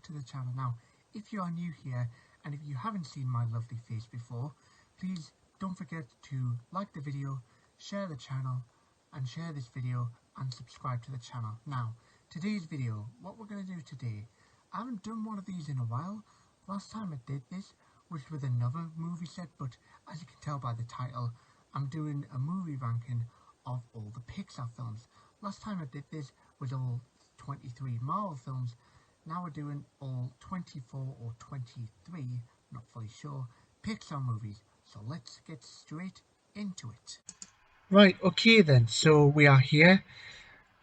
to the channel. Now, if you are new here and if you haven't seen my lovely face before, please don't forget to like the video, share the channel, and share this video and subscribe to the channel. Now, today's video, what we're going to do today, I haven't done one of these in a while. Last time I did this was with another movie set, but as you can tell by the title, I'm doing a movie ranking of all the Pixar films. Last time I did this was all 23 Marvel films. Now we're doing all 24 or 23, not fully sure, Pixar movies. So let's get straight into it. Right, okay then, so we are here.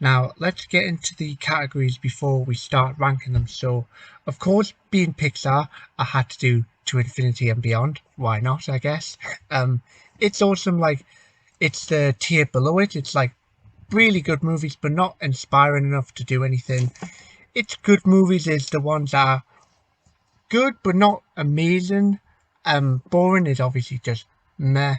Now, let's get into the categories before we start ranking them. So, of course, being Pixar, I had to do To Infinity and Beyond. Why not, I guess. It's awesome, like, it's the tier below it. It's like really good movies, but not inspiring enough to do anything. It's good movies is the ones that are good, but not amazing. Boring is obviously just meh.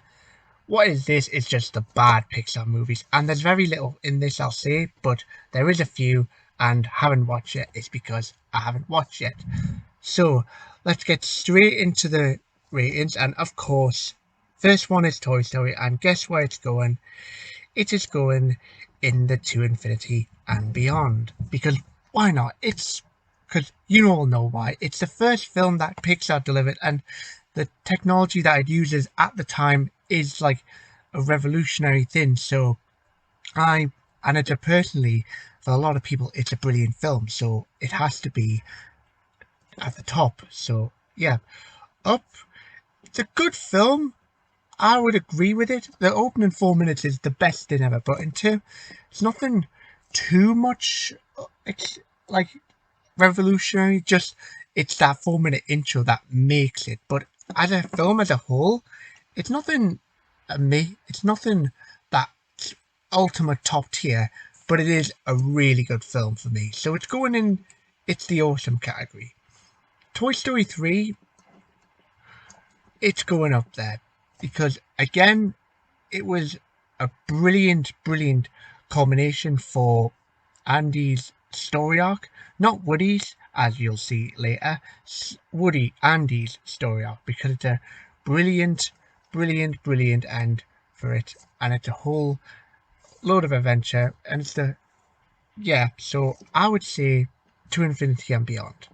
What is this? It's just the bad Pixar movies, and there's very little in this, I'll say, but there is a few, and haven't watched it. It's because I haven't watched yet. So let's get straight into the ratings, and of course, first one is Toy Story, and guess where it's going? It is going in the To Infinity and Beyond, because why not? It's because you all know why. It's the first film that Pixar delivered, and the technology that it uses at the time is like a revolutionary thing. So and it's personally, for a lot of people, it's a brilliant film, so it has to be at the top. So yeah, Up, it's a good film. I would agree with it. The opening 4 minutes is the best thing ever, but in two, it's nothing too much like revolutionary. Just it's that 4 minute intro that makes it. But as a film as a whole, it's nothing it's nothing that ultimate top tier, but it is a really good film for me. So it's going in. It's the awesome category. Toy Story 3, it's going up there because again, it was a brilliant culmination for Andy's story arc, not Woody's, as you'll see later. Andy's story arc, because it's a brilliant end for it, and it's a whole load of adventure, and it's the so I would say To Infinity and Beyond.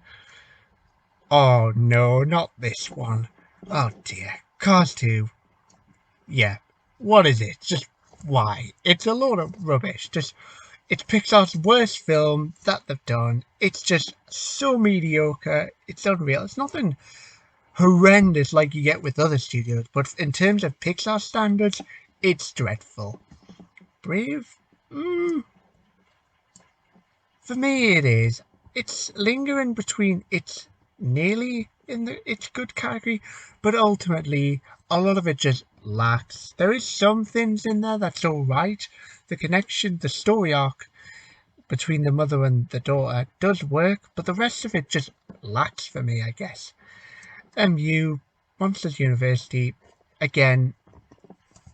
Oh no, not this one. Oh dear, Cars 2. Yeah, what is it? Just why? It's a load of rubbish. Just it's Pixar's worst film that they've done. It's just so mediocre. It's unreal. It's nothing horrendous like you get with other studios, but in terms of Pixar standards, it's dreadful. Brave? For me it is. It's lingering between it's nearly in the it's good category, but ultimately a lot of it just lacks. There is some things in there that's alright. The connection, the story arc between the mother and the daughter does work, but the rest of it just lacks for me, I guess. Monsters University, again,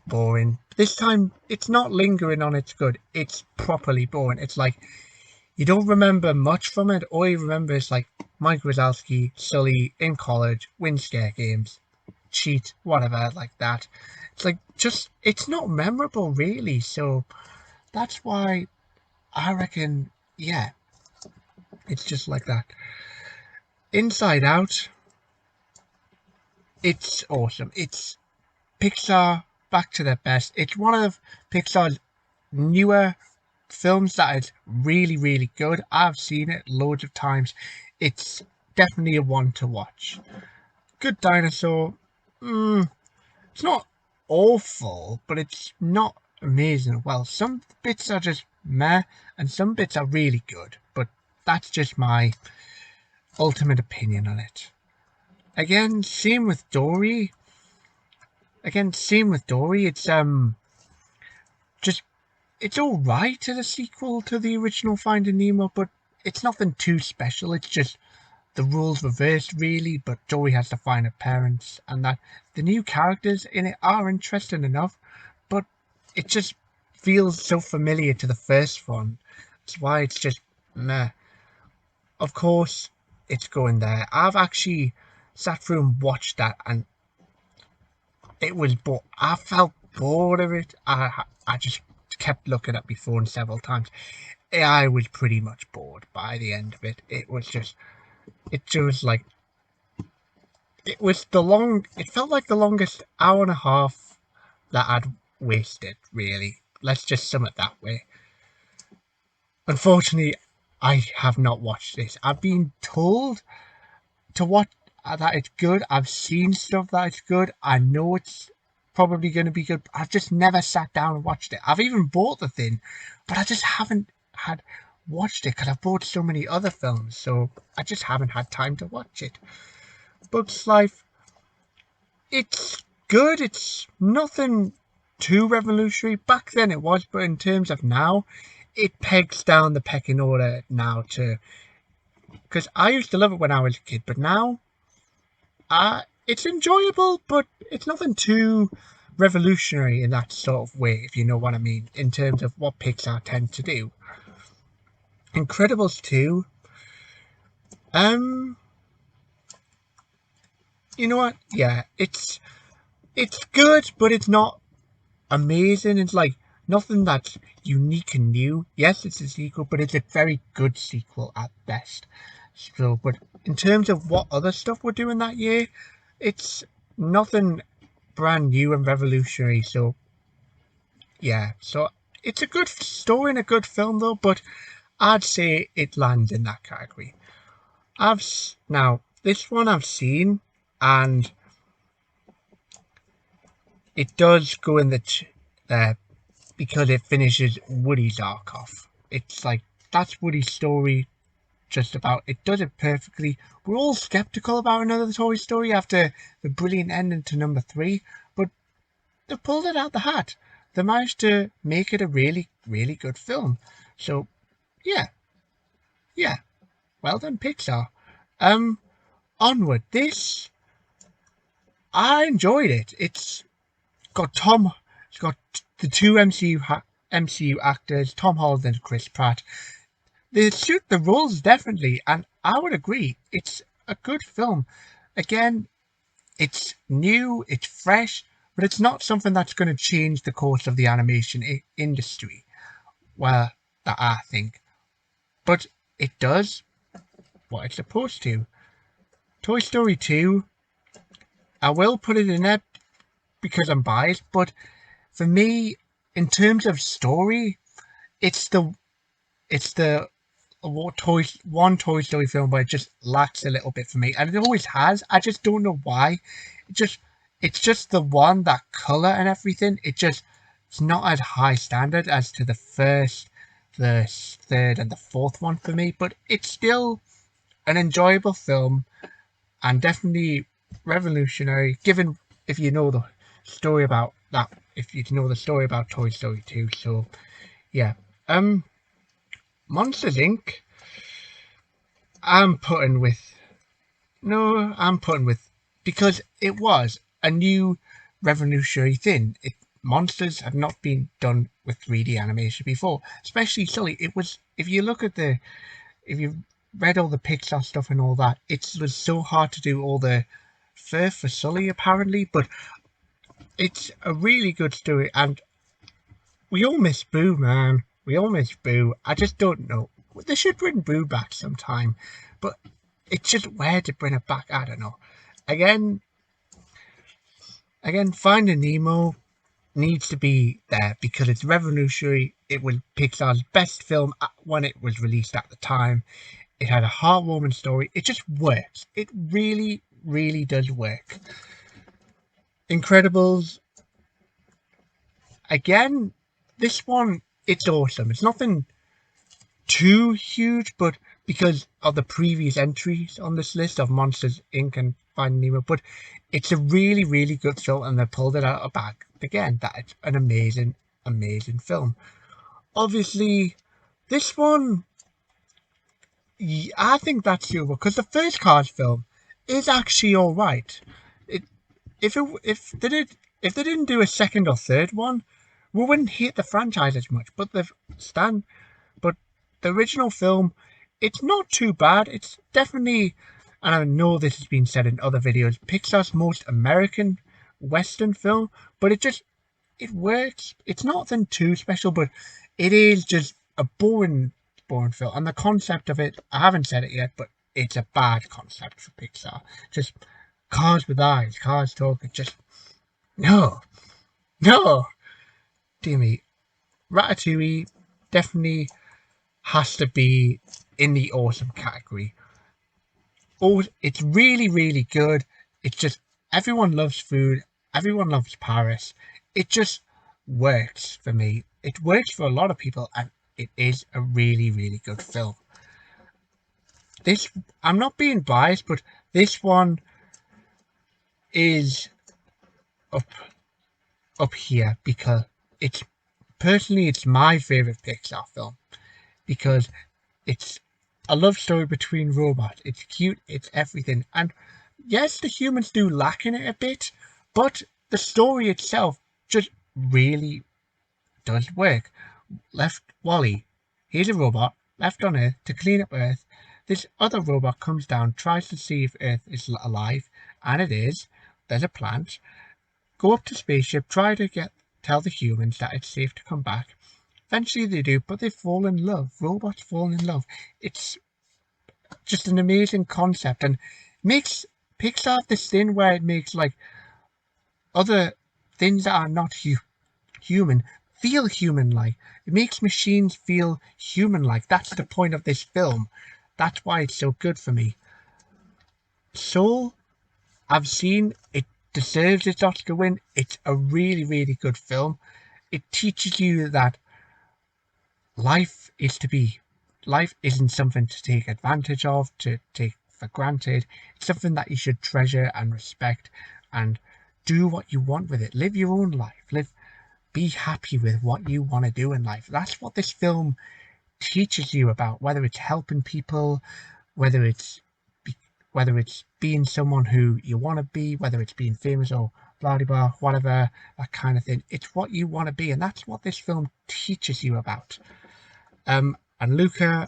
boring. This time, it's not lingering on its good. It's properly boring. It's like, you don't remember much from it. All you remember is like Mike Wazowski, Sully in college, win scare games, cheat, whatever, like that. It's like, just, it's not memorable, really. So, that's why I reckon, yeah, it's just like that. Inside Out, it's awesome. It's Pixar back to their best. It's one of Pixar's newer films that is really good. I've seen it loads of times. It's definitely a one to watch. Good Dinosaur. It's not awful, but it's not amazing. Well, some bits are just meh, and some bits are really good. But that's just my ultimate opinion on it. Again, same with Dory. It's just it's alright as a sequel to the original Finding Nemo, but it's nothing too special. It's just the rules reversed, really, but Dory has to find her parents, and that the new characters in it are interesting enough, but it just feels so familiar to the first one. That's why it's just meh. Of course, it's going there. I've actually sat through and watched that, and it was, but I felt bored of it. I just kept looking at my phone several times. I was pretty much bored by the end of it. It was just, it just like, it was the long, it felt like the longest hour and a half that I'd wasted, really. Let's just sum it that way. Unfortunately, I have not watched this. I've been told to watch that it's good. I've seen stuff that it's good. I know it's probably going to be good. I've just never sat down and watched it. I've even bought the thing, but I just haven't had watched it because I've bought so many other films, so I just haven't had time to watch it. Bugs Life, it's good. It's nothing too revolutionary. Back then it was, but in terms of now, it pegs down the pecking order now to, because I used to love it when I was a kid, but now it's enjoyable, but it's nothing too revolutionary in that sort of way, if you know what I mean, in terms of what Pixar tend to do. Incredibles 2, you know what? Yeah, it's good, but it's not amazing. It's like nothing that's unique and new. Yes, it's a sequel, but it's a very good sequel at best. So, but in terms of what other stuff we're doing that year, it's nothing brand new and revolutionary. So, yeah, so it's a good story and a good film though, but I'd say it lands in that category. Now this one I've seen, and it does go in the because it finishes Woody's arc off. It's like that's Woody's story. Just about, it does it perfectly. We're all skeptical about another Toy Story after the brilliant ending to number 3, but they pulled it out the hat. They managed to make it a really, really good film. So, yeah, well done, Pixar. Onward. This, I enjoyed it. It's got it's got the two MCU actors, Tom Holland and Chris Pratt. They suit the roles definitely, and I would agree. It's a good film. Again, it's new, it's fresh, but it's not something that's going to change the course of the animation industry. Well, that I think. But it does what it's supposed to. Toy Story 2, I will put it in there because I'm biased, but for me, in terms of story, it's the one Toy Story film where it just lacks a little bit for me, and it always has. I just don't know why. It's just the one, that color and everything. It's not as high standard as to the first, the third, and the fourth one for me. But it's still an enjoyable film and definitely revolutionary. Given if you know the story about that, if you know the story about Toy Story 2. So yeah, Monsters Inc. I'm putting with because it was a new revolutionary thing. Monsters have not been done with 3D animation before, especially Sully. It was, if you read all the Pixar stuff and all that, it was so hard to do all the fur for Sully apparently, but it's a really good story, and we all miss Boo, man. We all miss Boo. I just don't know. They should bring Boo back sometime, but it's just where to bring it back. I don't know. Again, Finding Nemo needs to be there because it's revolutionary. It was Pixar's best film when it was released at the time. It had a heartwarming story. It just works. It really, really does work. Incredibles. Again, this one, it's awesome. It's nothing too huge, but because of the previous entries on this list of Monsters Inc. and Finding Nemo, but it's a really, really good film, and they pulled it out of the bag. Again, that's an amazing, amazing film. Obviously, this one, I think that's doable because the first Cars film is actually all right. If they didn't do a second or third one, we wouldn't hate the franchise as much. But the original film it's not too bad. It's definitely, and I know this has been said in other videos, Pixar's most American Western film, but it works. It's nothing too special, but it is just a boring film. And the concept of it, I haven't said it yet, but it's a bad concept for Pixar. Just cars with eyes, cars talking. Just no, no, dear me. Ratatouille definitely has to be in the awesome category. Oh, it's really, really good. It's just everyone loves food. Everyone loves Paris. It just works for me. It works for a lot of people, and it is a really, really good film. This, I'm not being biased, but this one is up up here because it's personally it's my favorite Pixar film because it's a love story between robots. It's cute, it's everything. And yes, the humans do lack in it a bit, but the story itself just really does work. Left Wally, he's a robot left on Earth to clean up Earth. This other robot comes down, tries to see if Earth is alive, and it is. There's a plant. Go up to spaceship, try to tell the humans that it's safe to come back. Eventually they do, but they fall in love. Robots fall in love. It's just an amazing concept and makes Pixar this thing where it makes like other things that are not human feel human like. It makes machines feel human like. That's the point of this film. That's why it's so good for me. Soul, I've seen it deserves its Oscar win. It's a really, really good film. It teaches you that life is to be life isn't something to take advantage of, to take for granted. It's something that you should treasure and respect and do what you want with it. Live your own life. Be happy with what you want to do in life. That's what this film teaches you about, whether it's helping people, whether it's whether it's being someone who you want to be, whether it's being famous or blah blah blah, whatever, that kind of thing. It's what you want to be, and that's what this film teaches you about. And Luca,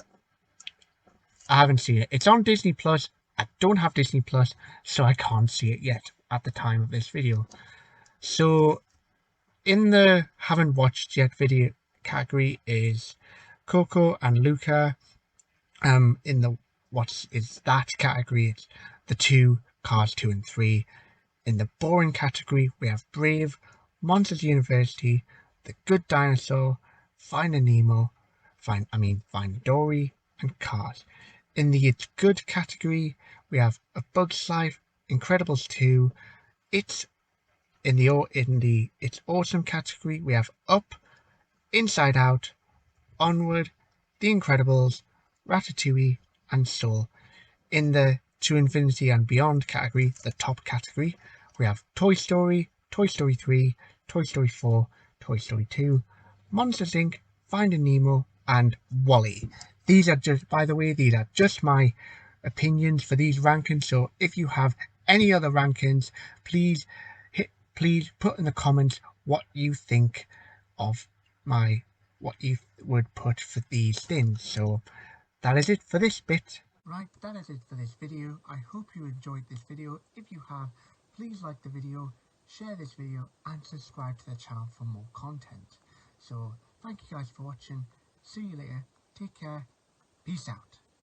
I haven't seen it. It's on Disney Plus. I don't have Disney Plus, so I can't see it yet at the time of this video. So in the haven't watched yet video category is Coco and Luca. In the what is that category, it's the two Cars 2 and 3. In the boring category, we have Brave, Monsters University, The Good Dinosaur, Finding Nemo, Finding Dory, and Cars. In the It's Good category, we have A Bug's Life, Incredibles 2. It's in the It's Awesome category, we have Up, Inside Out, Onward, The Incredibles, Ratatouille, and Soul. In the To Infinity and Beyond category, the top category, we have Toy Story, Toy Story 3, Toy Story 4, Toy Story 2, Monsters Inc., Finding Nemo, and WALL-E. These are just, by the way, these are just my opinions for these rankings. So if you have any other rankings, please put in the comments what you think of what you would put for these things. So that is it for this bit. Right, that is it for this video. I hope you enjoyed this video. If you have, please like the video, share this video, and subscribe to the channel for more content. So thank you guys for watching. See you later. Take care. Peace out.